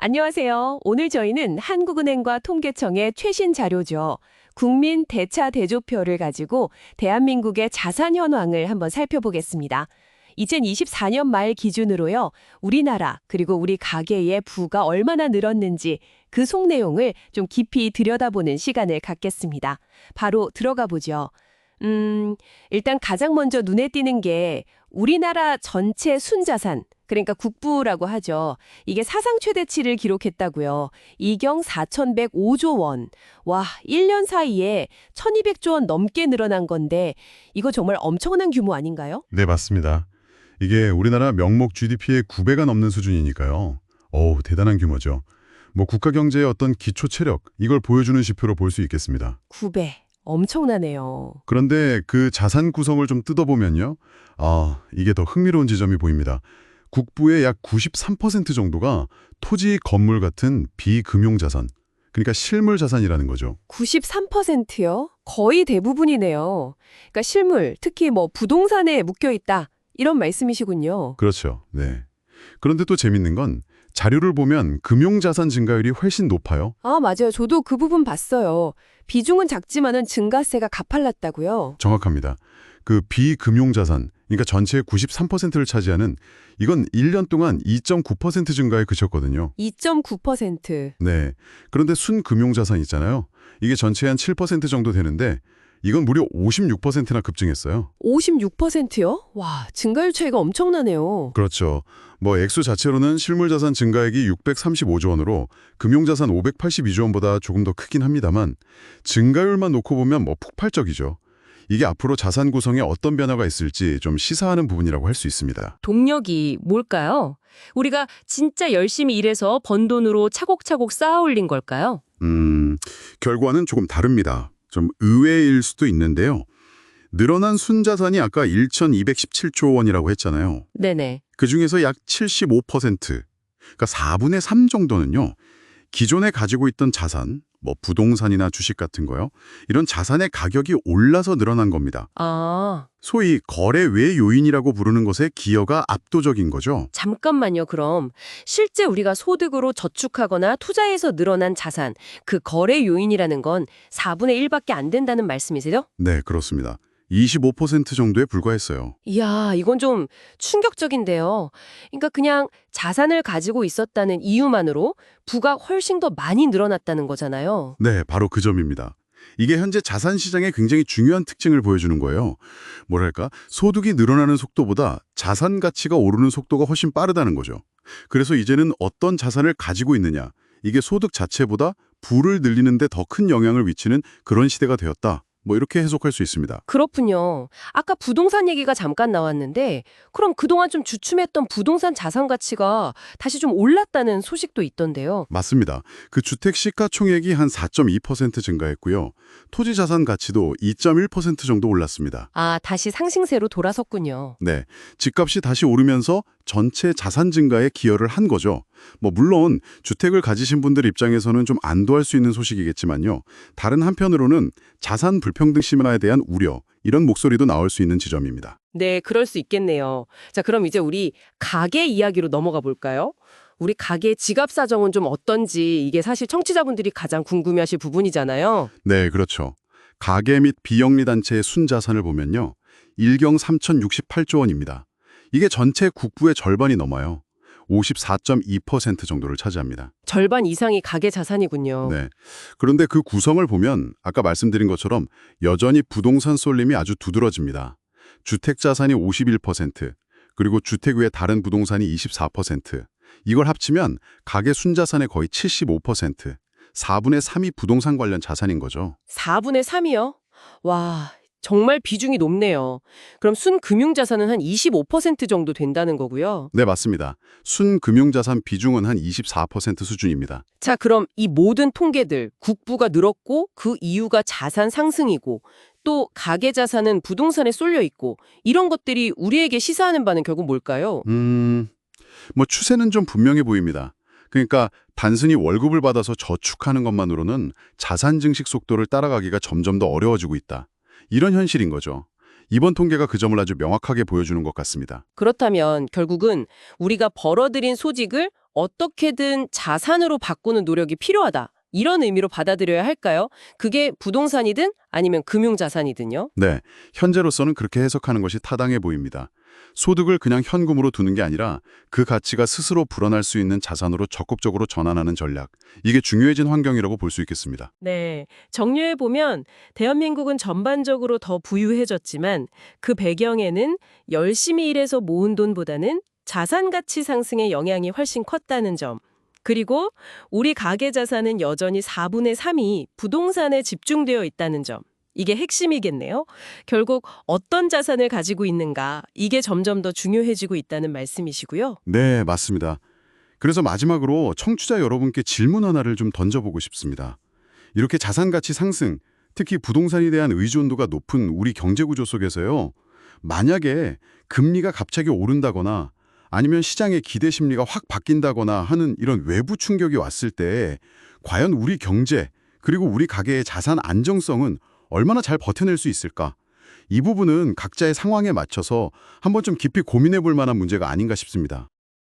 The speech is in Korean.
안녕하세요. 오늘 저희는 한국은행과 통계청의 최신 자료죠. 국민 대차 대조표를 가지고 대한민국의 자산 현황을 한번 살펴보겠습니다. 2024년 말 기준으로요. 우리나라 그리고 우리 가계의 부가 얼마나 늘었는지 그 속 내용을 좀 깊이 들여다보는 시간을 갖겠습니다. 바로 들어가 보죠. 일단 가장 먼저 눈에 띄는 게 우리나라 전체 순자산, 그러니까 국부라고 하죠. 이게 사상 최대치를 기록했다고요. 이경 4,105조 원. 와, 1년 사이에 1,200조 원 넘게 늘어난 건데 이거 정말 엄청난 규모 아닌가요? 네, 맞습니다. 이게 우리나라 명목 GDP의 9배가 넘는 수준이니까요. 어우, 대단한 규모죠. 국가 경제의 어떤 기초 체력, 이걸 보여주는 지표로 볼 수 있겠습니다. 9배. 엄청나네요. 그런데 그 자산 구성을 좀 뜯어보면요. 이게 더 흥미로운 지점이 보입니다. 국부의 약 93% 정도가 토지, 건물 같은 비금융 자산, 그러니까 실물 자산이라는 거죠. 93%요? 거의 대부분이네요. 그러니까 실물, 특히 부동산에 묶여 있다. 이런 말씀이시군요. 그렇죠. 네. 그런데 또 재밌는 건 자료를 보면 금융자산 증가율이 훨씬 높아요. 아, 맞아요. 저도 그 부분 봤어요. 비중은 작지만은 증가세가 가팔랐다고요. 정확합니다. 그 비금융자산, 그러니까 전체의 93%를 차지하는 이건 1년 동안 2.9% 증가에 그쳤거든요. 2.9%. 네. 그런데 순금융자산 있잖아요. 이게 전체의 한 7% 정도 되는데 이건 무려 56%나 급증했어요. 56%요? 와, 증가율 차이가 엄청나네요. 그렇죠. 액수 자체로는 실물자산 증가액이 635조 원으로 금융자산 582조 원보다 조금 더 크긴 합니다만 증가율만 놓고 보면 폭발적이죠. 이게 앞으로 자산 구성에 어떤 변화가 있을지 좀 시사하는 부분이라고 할 수 있습니다. 동력이 뭘까요? 우리가 진짜 열심히 일해서 번 돈으로 차곡차곡 쌓아 올린 걸까요? 결과는 조금 다릅니다. 좀 의외일 수도 있는데요. 늘어난 순자산이 아까 1,217조 원이라고 했잖아요. 네네. 그중에서 약 75%, 그러니까 4분의 3 정도는요. 기존에 가지고 있던 자산, 부동산이나 주식 같은 거요. 이런 자산의 가격이 올라서 늘어난 겁니다. 아, 소위 거래 외 요인이라고 부르는 것의 기여가 압도적인 거죠. 잠깐만요. 그럼 실제 우리가 소득으로 저축하거나 투자해서 늘어난 자산, 그 거래 요인이라는 건 4분의 1밖에 안 된다는 말씀이세요? 네, 그렇습니다. 25% 정도에 불과했어요. 이야, 이건 좀 충격적인데요. 그러니까 그냥 자산을 가지고 있었다는 이유만으로 부가 훨씬 더 많이 늘어났다는 거잖아요. 네, 바로 그 점입니다. 이게 현재 자산 시장의 굉장히 중요한 특징을 보여주는 거예요. 소득이 늘어나는 속도보다 자산 가치가 오르는 속도가 훨씬 빠르다는 거죠. 그래서 이제는 어떤 자산을 가지고 있느냐, 이게 소득 자체보다 부를 늘리는 데 더 큰 영향을 미치는 그런 시대가 되었다. 이렇게 해석할 수 있습니다. 그렇군요. 아까 부동산 얘기가 잠깐 나왔는데 그럼 그동안 좀 주춤했던 부동산 자산 가치가 다시 좀 올랐다는 소식도 있던데요. 맞습니다. 그 주택 시가총액이 한 4.2% 증가했고요. 토지 자산 가치도 2.1% 정도 올랐습니다. 아, 다시 상승세로 돌아섰군요. 네, 집값이 다시 오르면서 전체 자산 증가에 기여를 한 거죠. 물론 주택을 가지신 분들 입장에서는 좀 안도할 수 있는 소식이겠지만요. 다른 한편으로는 자산 불평등 심화에 대한 우려, 이런 목소리도 나올 수 있는 지점입니다. 네, 그럴 수 있겠네요. 자, 그럼 이제 우리 가계 이야기로 넘어가 볼까요? 우리 가계 지갑 사정은 좀 어떤지 이게 사실 청취자분들이 가장 궁금해하실 부분이잖아요. 네, 그렇죠. 가계 및 비영리 단체의 순자산을 보면요. 일경 3,068조 원입니다. 이게 전체 국부의 절반이 넘어요. 54.2% 정도를 차지합니다. 절반 이상이 가계 자산이군요. 네. 그런데 그 구성을 보면 아까 말씀드린 것처럼 여전히 부동산 쏠림이 아주 두드러집니다. 주택 자산이 51%, 그리고 주택 외 다른 부동산이 24%. 이걸 합치면 가계 순자산의 거의 75%, 4분의 3이 부동산 관련 자산인 거죠. 4분의 3이요? 와, 정말 비중이 높네요. 그럼 순금융자산은 한 25% 정도 된다는 거고요. 네, 맞습니다. 순금융자산 비중은 한 24% 수준입니다. 자, 그럼 이 모든 통계들, 국부가 늘었고 그 이유가 자산 상승이고 또 가계 자산은 부동산에 쏠려 있고 이런 것들이 우리에게 시사하는 바는 결국 뭘까요? 추세는 좀 분명해 보입니다. 그러니까 단순히 월급을 받아서 저축하는 것만으로는 자산 증식 속도를 따라가기가 점점 더 어려워지고 있다. 이런 현실인 거죠. 이번 통계가 그 점을 아주 명확하게 보여주는 것 같습니다. 그렇다면 결국은 우리가 벌어들인 소직을 어떻게든 자산으로 바꾸는 노력이 필요하다. 이런 의미로 받아들여야 할까요? 그게 부동산이든 아니면 금융자산이든요. 네, 현재로서는 그렇게 해석하는 것이 타당해 보입니다. 소득을 그냥 현금으로 두는 게 아니라 그 가치가 스스로 불어날 수 있는 자산으로 적극적으로 전환하는 전략. 이게 중요해진 환경이라고 볼 수 있겠습니다. 네, 정리해보면 대한민국은 전반적으로 더 부유해졌지만 그 배경에는 열심히 일해서 모은 돈보다는 자산 가치 상승의 영향이 훨씬 컸다는 점. 그리고 우리 가계 자산은 여전히 4분의 3이 부동산에 집중되어 있다는 점. 이게 핵심이겠네요. 결국 어떤 자산을 가지고 있는가, 이게 점점 더 중요해지고 있다는 말씀이시고요. 네, 맞습니다. 그래서 마지막으로 청취자 여러분께 질문 하나를 좀 던져보고 싶습니다. 이렇게 자산 가치 상승, 특히 부동산에 대한 의존도가 높은 우리 경제 구조 속에서요. 만약에 금리가 갑자기 오른다거나 아니면 시장의 기대 심리가 확 바뀐다거나 하는 이런 외부 충격이 왔을 때 과연 우리 경제 그리고 우리 가계의 자산 안정성은 얼마나 잘 버텨낼 수 있을까? 이 부분은 각자의 상황에 맞춰서 한번 좀 깊이 고민해 볼 만한 문제가 아닌가 싶습니다.